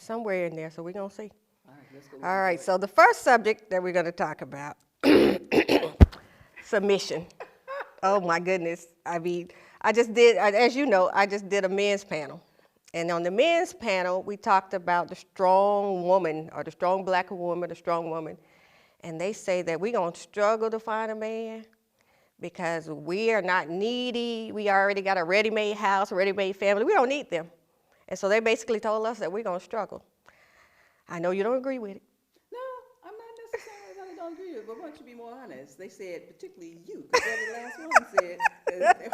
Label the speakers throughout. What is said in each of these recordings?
Speaker 1: It's somewhere in there, so we're going to see.
Speaker 2: All right, let's go.
Speaker 1: All right, so the first subject that we're going to talk about, submission. Oh my goodness. I mean, as you know, I just did a men's panel. And on the men's panel, we talked about the strong woman, or the strong black woman, the strong woman. And they say that we're going to struggle to find a man because we are not needy. We already got a ready-made house, a ready-made family. We don't need them. And so they basically told us that we're going to struggle. I know you don't agree with it.
Speaker 2: No, I'm not necessarily that I don't agree with it, but why don't you be more honest? They said, particularly you, because every last one said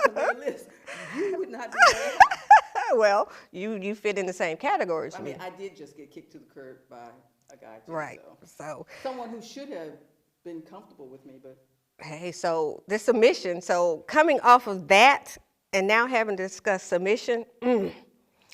Speaker 2: on their list, you would not be very high.
Speaker 1: Well, you fit in the same category as
Speaker 2: I
Speaker 1: me.
Speaker 2: mean, I did just get kicked to the curb by a guy, too.
Speaker 1: Right. So
Speaker 2: someone who should have been comfortable with me, but
Speaker 1: hey, so this submission, so coming off of that and now having to discuss submission,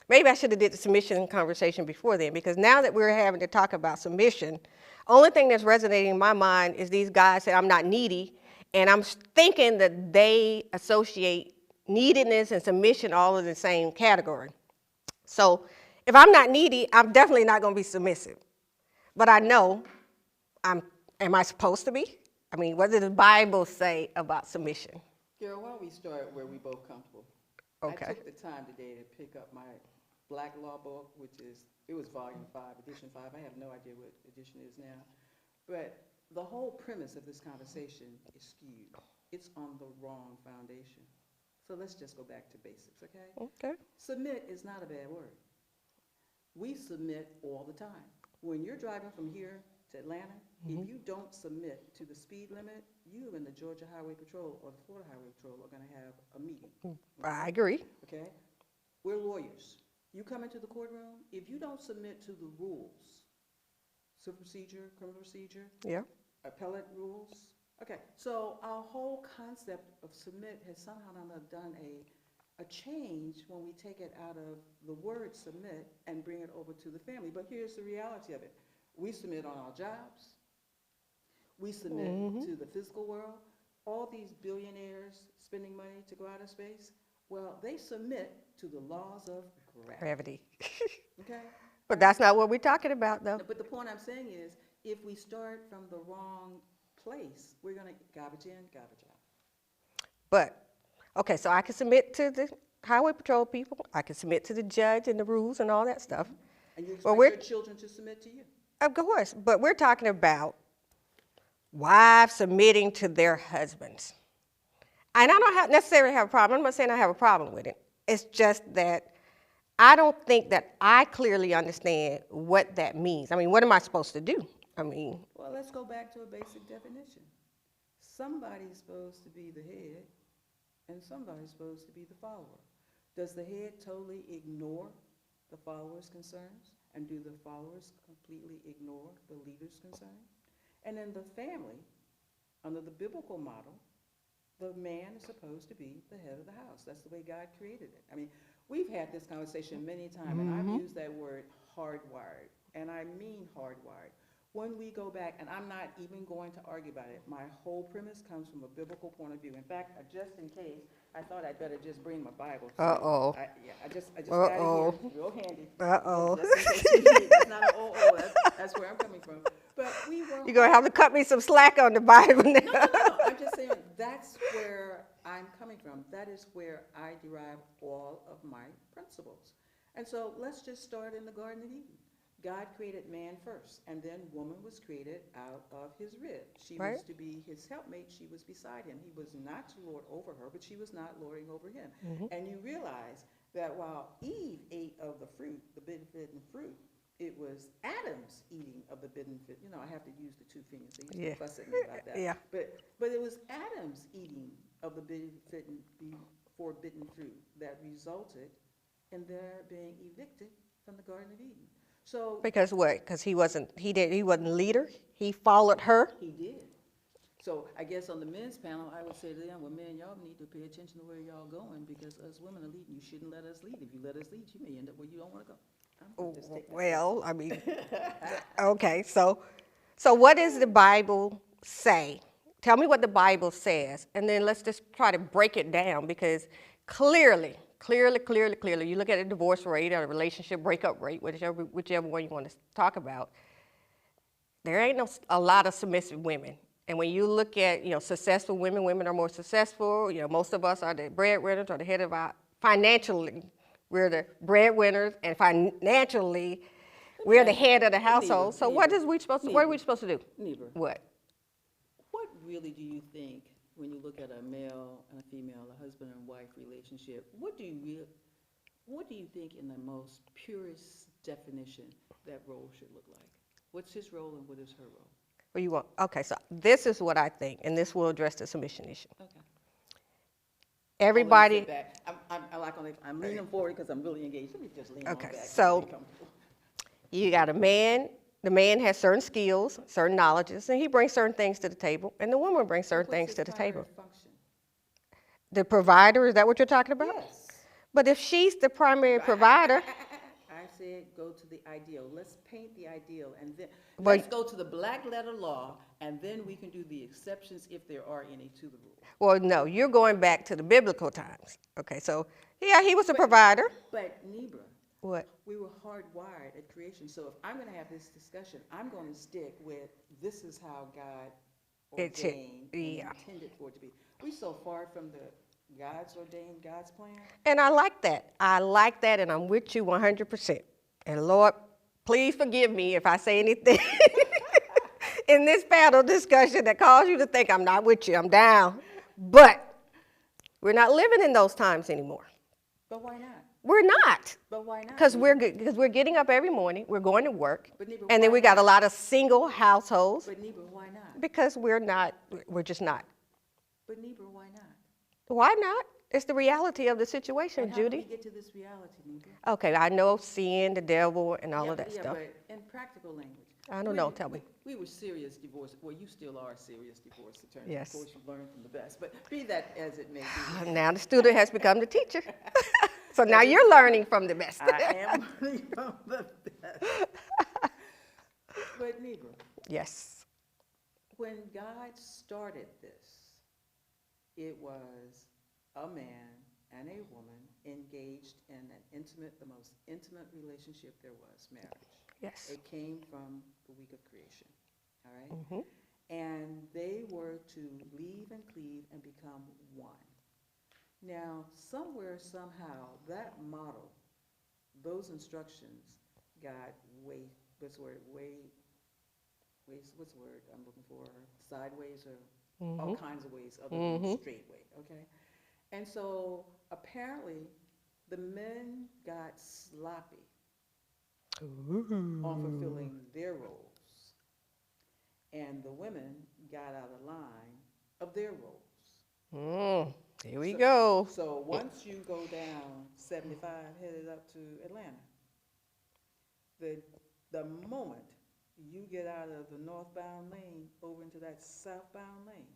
Speaker 1: maybe I should have did the submission conversation before then, because now that we're having to talk about submission, only thing that's resonating in my mind is these guys say I'm not needy, and I'm thinking that they associate neediness and submission all in the same category. So if I'm not needy, I'm definitely not going to be submissive. But I know am I supposed to be? I mean, what does the Bible say about submission?
Speaker 2: Carol, why don't we start where we both comfortable?
Speaker 1: Okay.
Speaker 2: I took the time today to pick up my Black Law book, it was volume 5, edition 5. I have no idea what edition it is now. But the whole premise of this conversation is skewed. It's on the wrong foundation. So let's just go back to basics, okay?
Speaker 1: Okay.
Speaker 2: Submit is not a bad word. We submit all the time. When you're driving from here to Atlanta, if you don't submit to the speed limit, you and the Georgia Highway Patrol or the Florida Highway Patrol are going to have a meeting.
Speaker 1: I agree.
Speaker 2: Okay? We're lawyers. You come into the courtroom, if you don't submit to the rules, civil procedure, criminal procedure,
Speaker 1: Yeah.
Speaker 2: appellate rules. Okay, so our whole concept of submit has somehow done a change when we take it out of the word submit and bring it over to the family. But here's the reality of it. We submit on our jobs. We submit to the physical world. All these billionaires spending money to go out of space, well, they submit to the laws of gravity. Okay?
Speaker 1: But that's not what we're talking about, though.
Speaker 2: But the point I'm saying is, if we start from the wrong place, we're going to garbage in, garbage out.
Speaker 1: But, okay, so I can submit to the Highway Patrol people. I can submit to the judge and the rules and all that stuff.
Speaker 2: And you
Speaker 1: But
Speaker 2: expect your children to submit to you.
Speaker 1: Of course, but we're talking about wives submitting to their husbands. And I don't necessarily have a problem. I'm not saying I have a problem with it. It's just that I don't think that I clearly understand what that means. I mean, what am I supposed to do? I mean,
Speaker 2: Well, let's go back to a basic definition. Somebody's supposed to be the head, and somebody's supposed to be the follower. Does the head totally ignore the follower's concerns? And do the followers completely ignore the leader's concern? And in the family, under the biblical model, the man is supposed to be the head of the house. That's the way God created it. I mean, we've had this conversation many times, and I've used that word hardwired, and I mean hardwired. When we go back, and I'm not even going to argue about it, my whole premise comes from a biblical point of view. In fact, just in case, I thought I'd better just bring my Bible.
Speaker 1: Uh-oh.
Speaker 2: I just got it here, real handy.
Speaker 1: Uh-oh.
Speaker 2: That's not an that's where I'm coming from. But we were.
Speaker 1: You're going to have to cut me some slack on the Bible now.
Speaker 2: No. I'm just saying that's where I'm coming from. That is where I derive all of my principles. And so let's just start in the Garden of Eden. God created man first, and then woman was created out of his rib. She
Speaker 1: Right.
Speaker 2: was to be his helpmate. She was beside him. He was not to lord over her, but she was not lording over him. And you realize that while Eve ate of the fruit, the forbidden fruit, it was Adam's eating of the forbidden fruit. You know, I have to use the two fingers. They used to fuss at me about that.
Speaker 1: Yeah.
Speaker 2: But it was Adam's eating of the forbidden fruit that resulted in their being evicted from the Garden of Eden. So
Speaker 1: Because what? Because he wasn't leader. He followed her.
Speaker 2: he did. So I guess on the men's panel, I would say to them, well, men, y'all need to pay attention to where y'all going, because us women are leading. You shouldn't let us lead. If you let us lead, you may end up where you don't want to go. I'm gonna just take that.
Speaker 1: Well, I mean, okay. So what does the Bible say? Tell me what the Bible says, and then let's just try to break it down, because clearly clearly. You look at the divorce rate or the relationship breakup rate, whichever one you want to talk about. There ain't a lot of submissive women. And when you look at, successful women are more successful. Most of us are the breadwinners or the head of our, financially, we're the breadwinners, and financially, we're the head of the household. So what are we supposed to do?
Speaker 2: Neibra,
Speaker 1: What?
Speaker 2: what really do you think when you look at a male and a female, a husband and wife relationship? What do you think in the most purest definition that role should look like? What's his role and what is her role?
Speaker 1: What you want? Okay, so this is what I think, and this will address the submission issue.
Speaker 2: Okay.
Speaker 1: Everybody.
Speaker 2: I'm leaning forward because I'm really engaged. Let me just lean on
Speaker 1: Okay,
Speaker 2: back.
Speaker 1: so you got a man. The man has certain skills, certain knowledges, and he brings certain things to the table, and the woman brings certain things to the table.
Speaker 2: Function?
Speaker 1: The provider, is that what you're talking about?
Speaker 2: Yes.
Speaker 1: But if she's the primary provider,
Speaker 2: I said go to the ideal. Let's paint the ideal, and then
Speaker 1: But-
Speaker 2: let's go to the black letter law, and then we can do the exceptions if there are any to the rule.
Speaker 1: well, no, you're going back to the biblical times. Okay, so yeah, he was a provider.
Speaker 2: But Neibra,
Speaker 1: What?
Speaker 2: we were hardwired at creation. So if I'm going to have this discussion, I'm going to stick with this is how God
Speaker 1: It's-
Speaker 2: ordained and
Speaker 1: yeah.
Speaker 2: intended for it to be. We're so far from the God's ordained, God's plan.
Speaker 1: And I like that. And I'm with you 100%. And Lord, please forgive me if I say anything in this panel discussion that caused you to think I'm not with you, I'm down. But we're not living in those times anymore.
Speaker 2: But why not?
Speaker 1: We're not.
Speaker 2: But why not?
Speaker 1: Because we're getting up every morning, we're going to work,
Speaker 2: But Neibra,
Speaker 1: and then
Speaker 2: why
Speaker 1: we got a
Speaker 2: not?
Speaker 1: lot of single households
Speaker 2: But Neibra, why not?
Speaker 1: because we're just not.
Speaker 2: But Neibra, why not?
Speaker 1: Why not? It's the reality of the situation,
Speaker 2: And how do
Speaker 1: Judy.
Speaker 2: we get to this reality, Neibra?
Speaker 1: Okay, I know sin, the devil, and all of that stuff.
Speaker 2: But in practical language.
Speaker 1: I don't know, tell me.
Speaker 2: We were serious divorce, well, you still are a serious divorce attorney.
Speaker 1: Yes.
Speaker 2: Of course, you've learned from the best, but be that as it may be.
Speaker 1: Now the student has become the teacher. So now you're learning from the best.
Speaker 2: I am learning from the best. But Neibra,
Speaker 1: Yes.
Speaker 2: when God started this, it was a man and a woman engaged in the most intimate relationship there was, marriage.
Speaker 1: Yes.
Speaker 2: It came from the week of creation, all right?
Speaker 1: Mhm.
Speaker 2: And they were to leave and cleave and become one. Now, somewhere, somehow, that model, those instructions got what's the word I'm looking for? Sideways or all kinds of ways other than the straight way, okay? And so apparently the men got sloppy on fulfilling their roles, and the women got out of line of their roles.
Speaker 1: Here we go.
Speaker 2: So once you go down 75 headed up to Atlanta, the moment you get out of the northbound lane over into that southbound lane,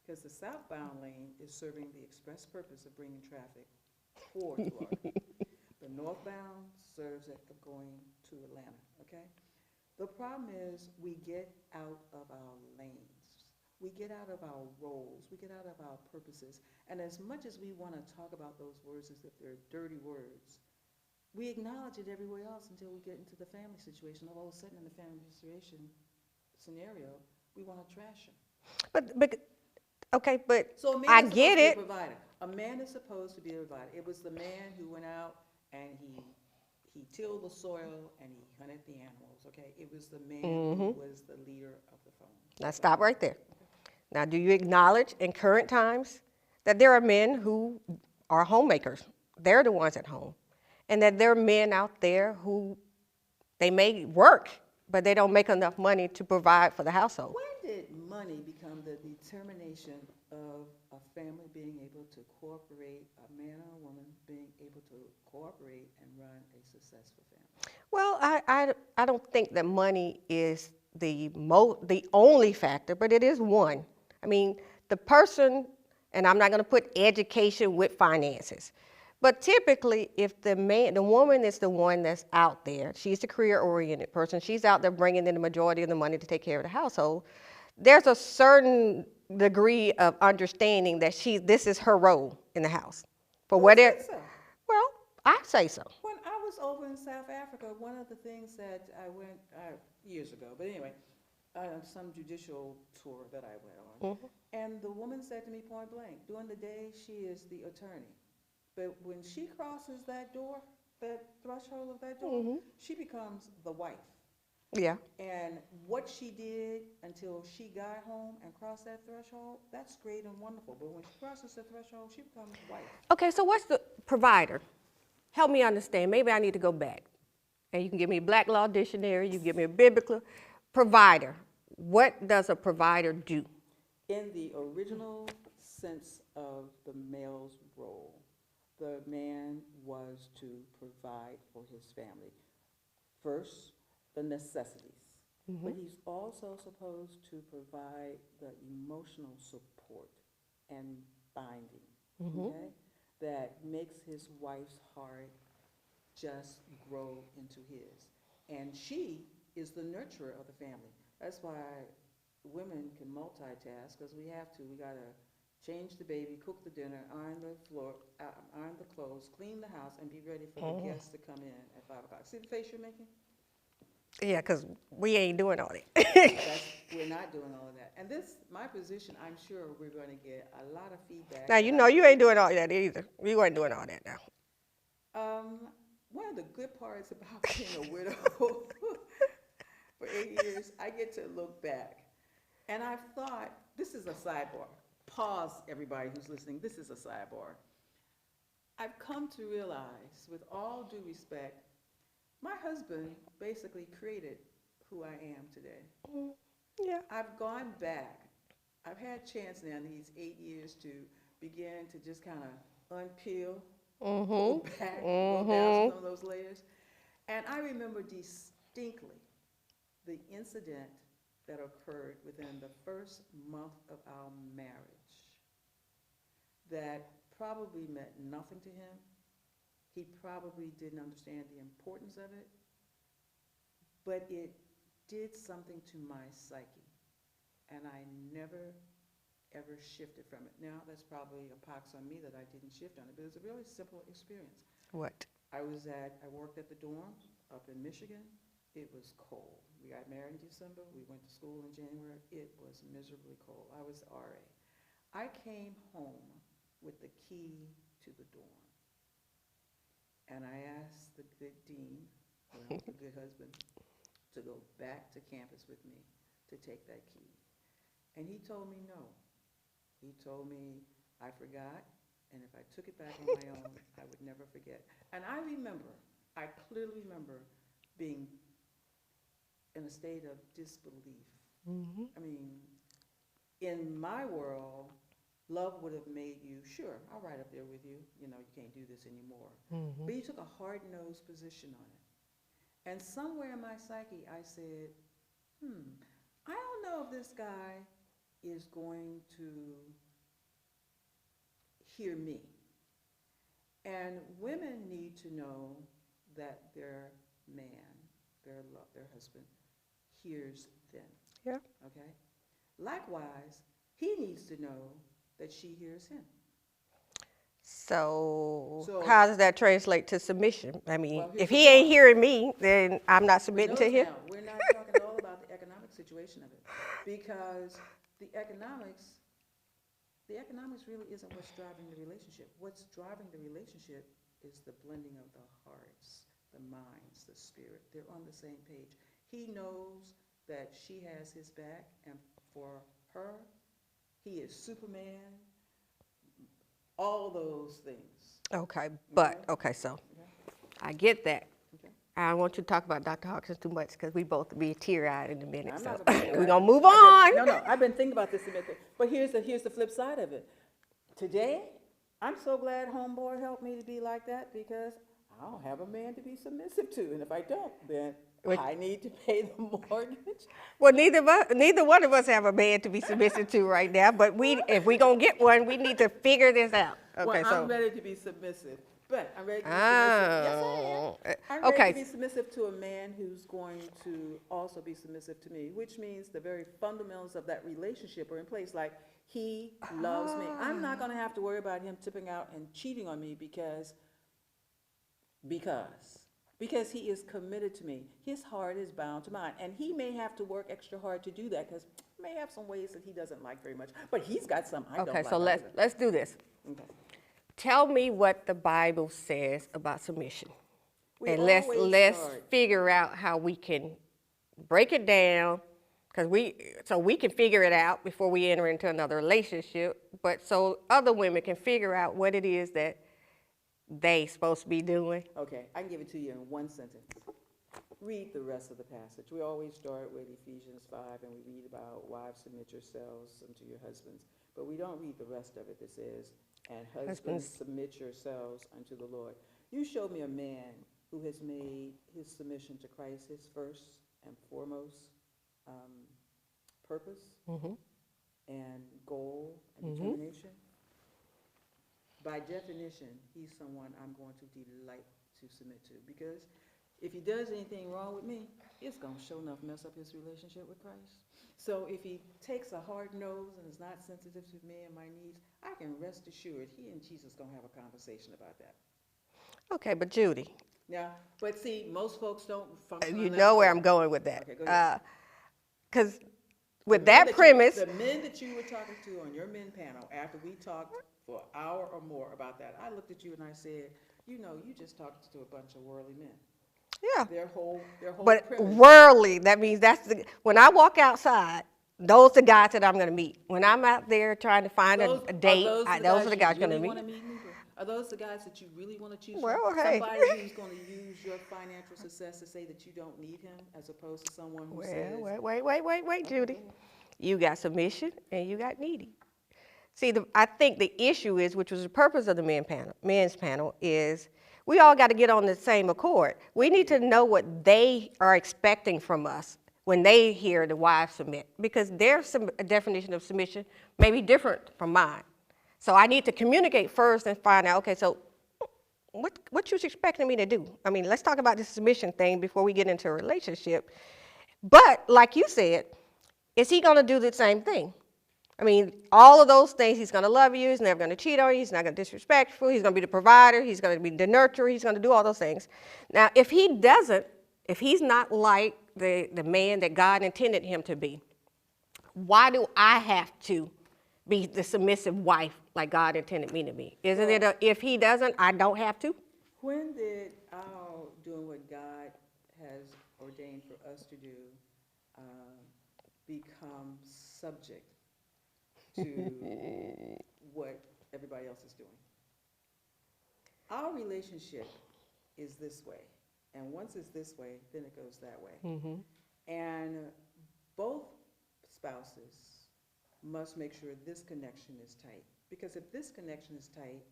Speaker 2: because the southbound lane is serving the express purpose of bringing traffic toward Florida. The northbound serves it of going to Atlanta, okay? The problem is we get out of our lanes. We get out of our roles. We get out of our purposes. And as much as we want to talk about those words as if they're dirty words, we acknowledge it everywhere else until we get into the family situation. All of a sudden in the family situation scenario, we want to trash them.
Speaker 1: But okay, but
Speaker 2: So a man
Speaker 1: I
Speaker 2: is
Speaker 1: get
Speaker 2: supposed to be
Speaker 1: it.
Speaker 2: a provider. A man is supposed to be a provider. It was the man who went out and he tilled the soil and he hunted the animals, okay? It was the man who was the leader of the phone.
Speaker 1: Now stop right there. Now, do you acknowledge in current times that there are men who are homemakers? They're the ones at home. And that there are men out there who, they may work, but they don't make enough money to provide for the household.
Speaker 2: When did money become the determination of a family being able to cooperate, a man or a woman being able to cooperate and run a successful family?
Speaker 1: Well, I don't think that money is the only factor, but it is one. I mean, the person, and I'm not going to put education with finances, but typically if the woman is the one that's out there, she's the career-oriented person, she's out there bringing in the majority of the money to take care of the household, there's a certain degree of understanding that this is her role in the house. For
Speaker 2: Who
Speaker 1: whatever,
Speaker 2: said so?
Speaker 1: well, I say so.
Speaker 2: When I was over in South Africa, one of the things that I went years ago, but anyway, some judicial tour that I went on, and the woman said to me point blank, during the day she is the attorney, but when she crosses that door, that threshold of that door, she becomes the wife.
Speaker 1: Yeah.
Speaker 2: And what she did until she got home and crossed that threshold, that's great and wonderful. But when she crosses the threshold, she becomes wife.
Speaker 1: Okay, so what's the provider? Help me understand. Maybe I need to go back. And you can give me a Black Law Dictionary, you can give me a biblical provider. What does a provider do?
Speaker 2: In the original sense of the male's role, the man was to provide for his family. First, the necessities. But he's also supposed to provide the emotional support and binding, okay, that makes his wife's heart just grow into his. And she is the nurturer of the family. That's why women can multitask, because we have to. We gotta change the baby, cook the dinner, iron the floor, iron the clothes, clean the house, and be ready for the guests to come in at 5 o'clock. See the face you're making?
Speaker 1: Yeah, because we ain't doing all that.
Speaker 2: We're not doing all of that. And this, my position, I'm sure we're going to get a lot of feedback.
Speaker 1: Now, you know you ain't doing all that either. You ain't doing all that now.
Speaker 2: One of the good parts about being a widow for 8 years, I get to look back. And I've thought, this is a sidebar. Pause, everybody who's listening. This is a sidebar. I've come to realize, with all due respect, my husband basically created who I am today.
Speaker 1: Yeah.
Speaker 2: I've gone back. I've had a chance now in these 8 years to begin to just kind of unpeel, pull back, go down some of those layers. And I remember distinctly the incident that occurred within the first month of our marriage that probably meant nothing to him. He probably didn't understand the importance of it, but it did something to my psyche, and I never, ever shifted from it. Now, that's probably a pox on me that I didn't shift on it, but it was a really simple experience.
Speaker 1: What?
Speaker 2: I worked at the dorm up in Michigan. It was cold. We got married in December. We went to school in January. It was miserably cold. I was RA. I came home with the key to the dorm. And I asked the good dean, the good husband, to go back to campus with me to take that key. And he told me no. He told me I forgot, and if I took it back on my own, I would never forget. And I clearly remember being in a state of disbelief. I mean, in my world, love would have made you, sure, I'll ride up there with you. You know, you can't do this anymore. But you took a hard-nosed position on it. And somewhere in my psyche, I said, I don't know if this guy is going to hear me. And women need to know that their man, their husband, hears them.
Speaker 1: Yeah.
Speaker 2: Okay? Likewise, he needs to know that she hears him.
Speaker 1: So how does that translate to submission? I mean,
Speaker 2: Well,
Speaker 1: if
Speaker 2: here's
Speaker 1: he
Speaker 2: the
Speaker 1: ain't
Speaker 2: point.
Speaker 1: hearing me, then I'm not submitting to
Speaker 2: Notice
Speaker 1: him.
Speaker 2: now, we're not talking at all about the economic situation of it, because the economics really isn't what's driving the relationship. What's driving the relationship is the blending of the hearts, the minds, the spirit. They're on the same page. He knows that she has his back, and for her, he is Superman, all those things.
Speaker 1: Okay, so
Speaker 2: Okay.
Speaker 1: I get that.
Speaker 2: Okay.
Speaker 1: I don't want you to talk about Dr. Hawkins too much because we both be teary-eyed in a minute.
Speaker 2: I'm
Speaker 1: So
Speaker 2: not about
Speaker 1: we're going to move on.
Speaker 2: No, I've been thinking about this a bit. But here's the flip side of it. Today, I'm so glad homeboy helped me to be like that, because I don't have a man to be submissive to. And if I don't, then I need to pay the mortgage.
Speaker 1: Well, neither one of us have a man to be submissive to right now, but if we going to get one, we need to figure this out. Okay,
Speaker 2: Well, I'm ready to be submissive. But I'm ready to be submissive. Yes, I am. I'm ready to be submissive to a man who's going to also be submissive to me, which means the very fundamentals of that relationship are in place. Like, He loves me. I'm not going to have to worry about him tipping out and cheating on me because he is committed to me. His heart is bound to mine. And he may have to work extra hard to do that because he may have some ways that he doesn't like very much. But he's got some I don't like.
Speaker 1: Okay, so let's do this.
Speaker 2: Okay.
Speaker 1: Tell me what the Bible says about submission.
Speaker 2: We
Speaker 1: And let's
Speaker 2: always start-
Speaker 1: figure out how we can break it down, because we can figure it out before we enter into another relationship, but so other women can figure out what it is that they supposed to be doing.
Speaker 2: Okay, I can give it to you in one sentence. Read the rest of the passage. We always start with Ephesians 5, and we read about wives, submit yourselves unto your husbands. But we don't read the rest of it that says, and husbands, submit yourselves unto the Lord. You showed me a man who has made his submission to Christ his first and foremost purpose and goal and determination. By definition, he's someone I'm going to delight to submit to, because if he does anything wrong with me, it's going to sure enough mess up his relationship with Christ. So if he takes a hard nose and is not sensitive to me and my needs, I can rest assured he and Jesus going to have a conversation about that.
Speaker 1: Okay, but Judy,
Speaker 2: Now, but see, most folks don't function
Speaker 1: you
Speaker 2: on that
Speaker 1: know where
Speaker 2: level.
Speaker 1: I'm going with that.
Speaker 2: Okay, go ahead.
Speaker 1: Because with
Speaker 2: The men
Speaker 1: that premise,
Speaker 2: the men that you were talking to on your men panel, after we talked for an hour or more about that, I looked at you and I said, you know, you just talked to a bunch of worldly men.
Speaker 1: yeah.
Speaker 2: Their whole
Speaker 1: But
Speaker 2: premise.
Speaker 1: worldly, that means when I walk outside, those are the guys that I'm going to meet. When I'm out there trying to find a date, those are the guys I'm going to meet.
Speaker 2: Are those the guys that you really want to choose
Speaker 1: Well,
Speaker 2: from?
Speaker 1: hey.
Speaker 2: Somebody who's going to use your financial success to say that you don't need him, as opposed to someone who says,
Speaker 1: Wait, Judy. You got submission and you got needy. See, I think the issue is, which was the purpose of the men's panel, is we all got to get on the same accord. We need to know what they are expecting from us when they hear the wives submit, because their definition of submission may be different from mine. So I need to communicate first and find out, okay, so what you expecting me to do? I mean, let's talk about this submission thing before we get into a relationship. But like you said, is he going to do the same thing? I mean, all of those things, he's going to love you, he's never going to cheat on you, he's not going to be disrespectful, he's going to be the provider, he's going to be the nurturer, he's going to do all those things. Now, if he doesn't, if he's not like the man that God intended him to be, why do I have to be the submissive wife like God intended me to be? Isn't it if he doesn't, I don't have to?
Speaker 2: when did our doing what God has ordained for us to do become subject to what everybody else is doing? Our relationship is this way, and once it's this way, then it goes that way. And both spouses must make sure this connection is tight, because if this connection is tight,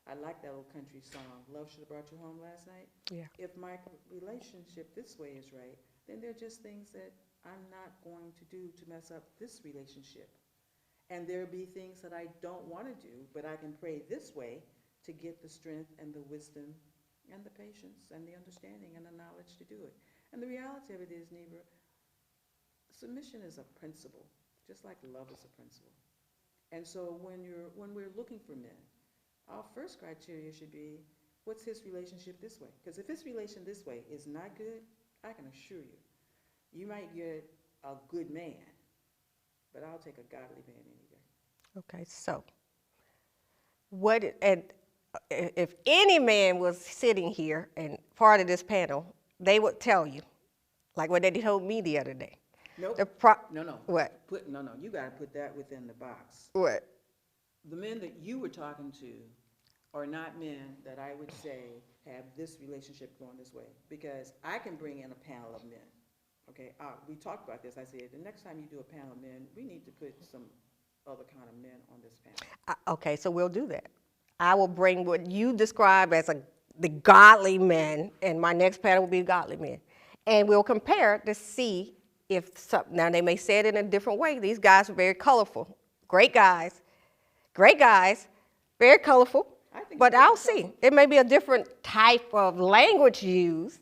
Speaker 2: I like that old country song, Love Should Have Brought You Home Last Night.
Speaker 1: Yeah.
Speaker 2: If my relationship this way is right, then there are just things that I'm not going to do to mess up this relationship. And there'll be things that I don't want to do, but I can pray this way to get the strength and the wisdom and the patience and the understanding and the knowledge to do it. And the reality of it is, Neibra, submission is a principle, just like love is a principle. And so when we're looking for men, our first criteria should be, what's his relationship this way? Because if his relation this way is not good, I can assure you, you might get a good man, but I'll take a godly man any day.
Speaker 1: Okay, so if any man was sitting here and part of this panel, they would tell you, like what they told me the other day.
Speaker 2: Nope. No.
Speaker 1: What?
Speaker 2: You got to put that within the box.
Speaker 1: What?
Speaker 2: The men that you were talking to are not men that I would say have this relationship going this way, because I can bring in a panel of men. Okay, we talked about this. I said, the next time you do a panel of men, we need to put some other kind of men on this panel.
Speaker 1: Okay, so we'll do that. I will bring what you describe as the godly men, and my next panel will be godly men. And we'll compare to see if now they may say it in a different way. These guys are very colorful. Great guys, very colorful. But I'll see. It may be a different type of language used.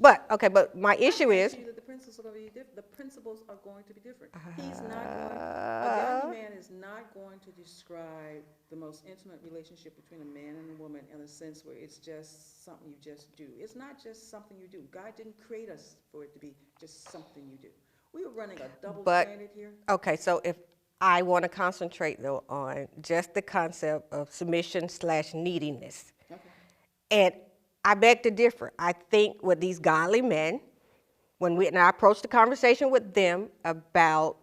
Speaker 1: But, okay, but my issue is.
Speaker 2: The consequences are going to be different. The principles are going to be different. He's not going, a godly man is not going to describe the most intimate relationship between a man and a woman in a sense where it's just something you just do. It's not just something you do. God didn't create us for it to be just something you do. We were running a double-standard here.
Speaker 1: Okay, so if I want to concentrate though on just the concept of submission/neediness,
Speaker 2: Okay.
Speaker 1: and I beg to differ. I think with these godly men, when I approach the conversation with them about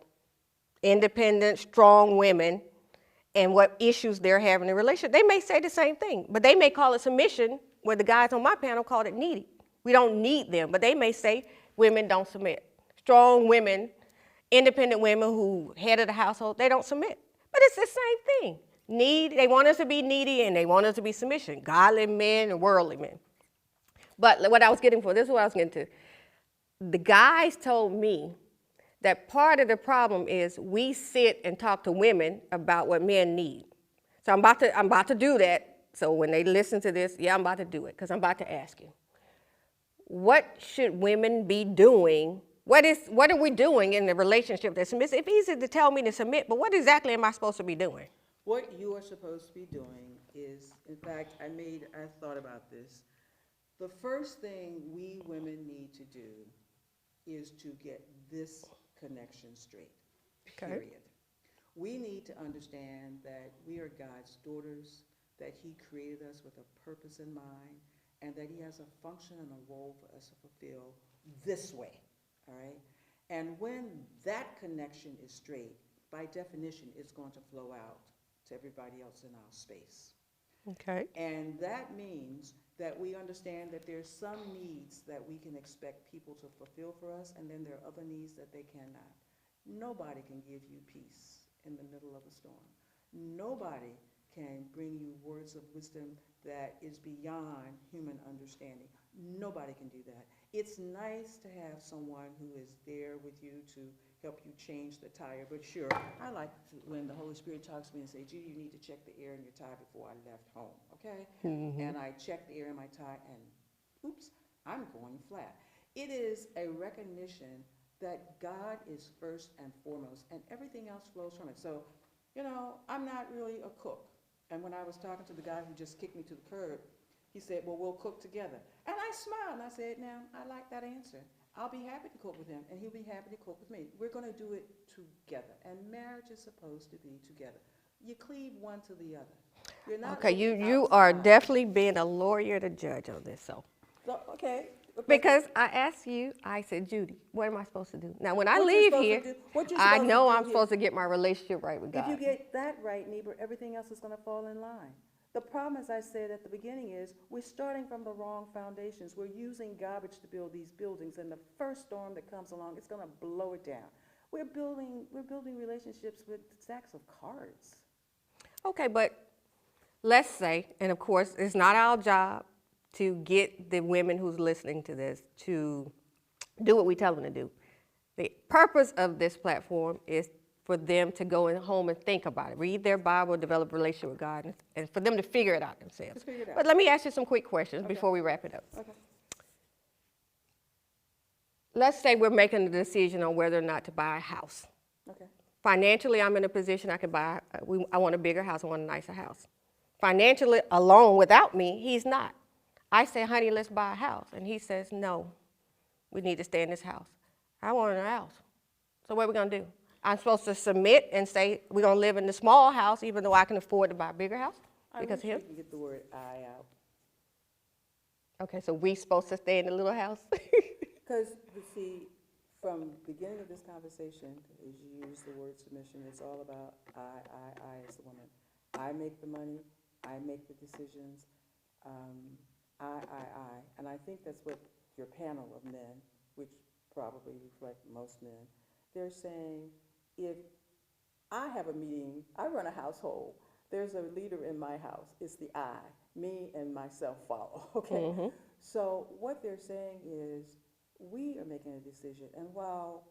Speaker 1: independent, strong women and what issues they're having in a relationship, they may say the same thing, but they may call it submission, where the guys on my panel called it needy. We don't need them, but they may say women don't submit. Strong women, independent women who head of the household, they don't submit. But it's the same thing. They want us to be needy and they want us to be submission. Godly men and worldly men. But what I was getting for, this is what I was getting to. The guys told me that part of the problem is we sit and talk to women about what men need. So I'm about to do that. So when they listen to this, yeah, I'm about to do it because I'm about to ask you. What should women be doing? What are we doing in the relationship that's submissive? It's easy to tell me to submit, but what exactly am I supposed to be doing?
Speaker 2: What you are supposed to be doing is, in fact, I thought about this. The first thing we women need to do is to get this connection straight, period. Okay. We need to understand that we are God's daughters, that he created us with a purpose in mind, and that he has a function and a role for us to fulfill this way, all right? And when that connection is straight, by definition, it's going to flow out to everybody else in our space.
Speaker 1: Okay.
Speaker 2: And that means that we understand that there's some needs that we can expect people to fulfill for us, and then there are other needs that they cannot. Nobody can give you peace in the middle of a storm. Nobody can bring you words of wisdom that is beyond human understanding. Nobody can do that. It's nice to have someone who is there with you to help you change the tire, but sure, I like when the Holy Spirit talks to me and say, Judy, you need to check the air in your tire before I left home, okay? Mm-hmm. And I check the air in my tire and, oops, I'm going flat. It is a recognition that God is first and foremost, and everything else flows from it. So, you know, I'm not really a cook. And when I was talking to the guy who just kicked me to the curb, he said, well, we'll cook together. And I smiled and I said, now, I like that answer. I'll be happy to cook with him and he'll be happy to cook with me. We're going to do it together. And marriage is supposed to be together. You cleave one to the other. You're not
Speaker 1: okay, you are definitely being a lawyer to judge on this, so.
Speaker 2: Okay.
Speaker 1: Because I asked you, I said, Judy, what am I supposed to do? Now, when I leave here, I know I'm supposed to get my relationship right with God.
Speaker 2: If you get that right, Neibra, everything else is going to fall in line. The problem, as I said at the beginning, is we're starting from the wrong foundations. We're using garbage to build these buildings, and the first storm that comes along, it's going to blow it down. We're building relationships with stacks of cards.
Speaker 1: Okay, but let's say, and of course, it's not our job to get the women who's listening to this to do what we tell them to do. The purpose of this platform is for them to go home and think about it, read their Bible, develop a relationship with God, and for them to figure it out themselves. But let me ask you some quick questions before we wrap it up. Okay. Let's say we're making a decision on whether or not to buy a house. Okay. Financially, I'm in a position I can buy, I want a bigger house, I want a nicer house. Financially, alone without me, he's not. I say, honey, let's buy a house. And he says, no, we need to stay in this house. I want a house. So what are we going to do? I'm supposed to submit and say, we're going to live in the small house, even though I can afford to buy a bigger house? Because
Speaker 2: I wish you can get the word I out.
Speaker 1: Okay, so we supposed to stay in the little house?
Speaker 2: Because, you see, from the beginning of this conversation, as you use the word submission, it's all about I as the woman. I make the money. I make the decisions. I. And I think that's what your panel of men, which probably reflect most men, they're saying, if I have a meeting, I run a household, there's a leader in my house, it's the I, me and myself follow, okay? Mm-hmm. So what they're saying is, we are making a decision, and while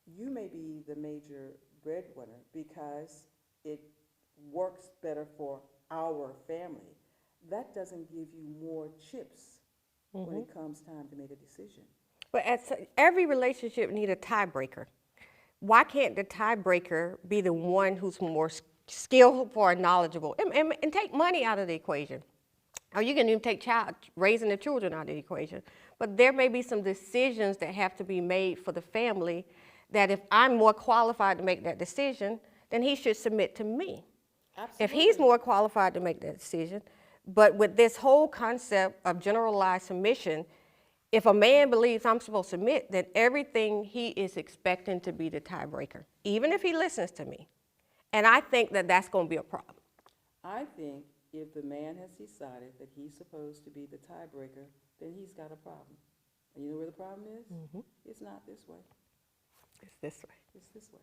Speaker 2: you may be the major breadwinner because it works better for our family, that doesn't give you more chips when it comes time to make a decision.
Speaker 1: But every relationship needs a tiebreaker. Why can't the tiebreaker be the one who's more skillful or knowledgeable? And take money out of the equation. Or you can even take raising the children out of the equation. But there may be some decisions that have to be made for the family that if I'm more qualified to make that decision, then he should submit to me.
Speaker 2: Absolutely.
Speaker 1: If he's more qualified to make that decision, but with this whole concept of generalized submission, if a man believes I'm supposed to submit, then everything he is expecting to be the tiebreaker, even if he listens to me. And I think that that's going to be a problem.
Speaker 2: I think if the man has decided that he's supposed to be the tiebreaker, then he's got a problem. And you know where the problem is? Mm-hmm. It's not this way.
Speaker 1: It's this way.
Speaker 2: It's this way.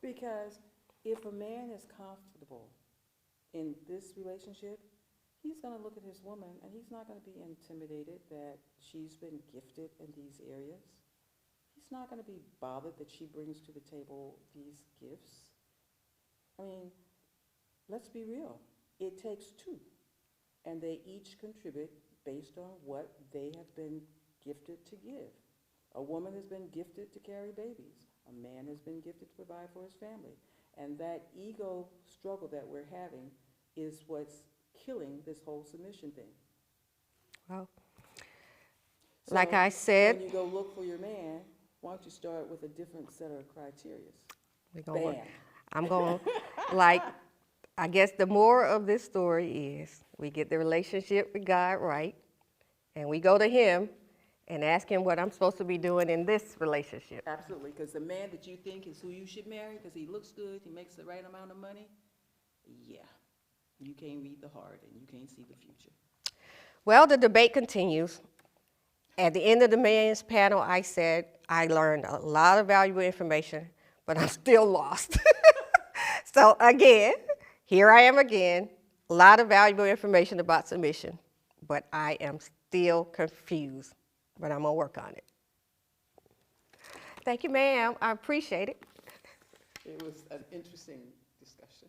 Speaker 2: Because if a man is comfortable in this relationship, he's going to look at his woman and he's not going to be intimidated that she's been gifted in these areas. He's not going to be bothered that she brings to the table these gifts. I mean, let's be real. It takes two, and they each contribute based on what they have been gifted to give. A woman has been gifted to carry babies. A man has been gifted to provide for his family. And that ego struggle that we're having is what's killing this whole submission thing.
Speaker 1: Well,
Speaker 2: So
Speaker 1: like I said,
Speaker 2: when you go look for your man, why don't you start with a different set of criteria?
Speaker 1: I'm going, like, I guess the moral of this story is we get the relationship with God right, and we go to him and ask him what I'm supposed to be doing in this relationship.
Speaker 2: Absolutely, because the man that you think is who you should marry because he looks good, he makes the right amount of money, yeah, you can't read the heart and you can't see the future.
Speaker 1: Well, the debate continues. At the end of the men's panel, I said I learned a lot of valuable information, but I'm still lost. So again, here I am again, a lot of valuable information about submission, but I am still confused, but I'm gonna work on it. Thank you, ma'am, I appreciate it.
Speaker 2: It was an interesting discussion.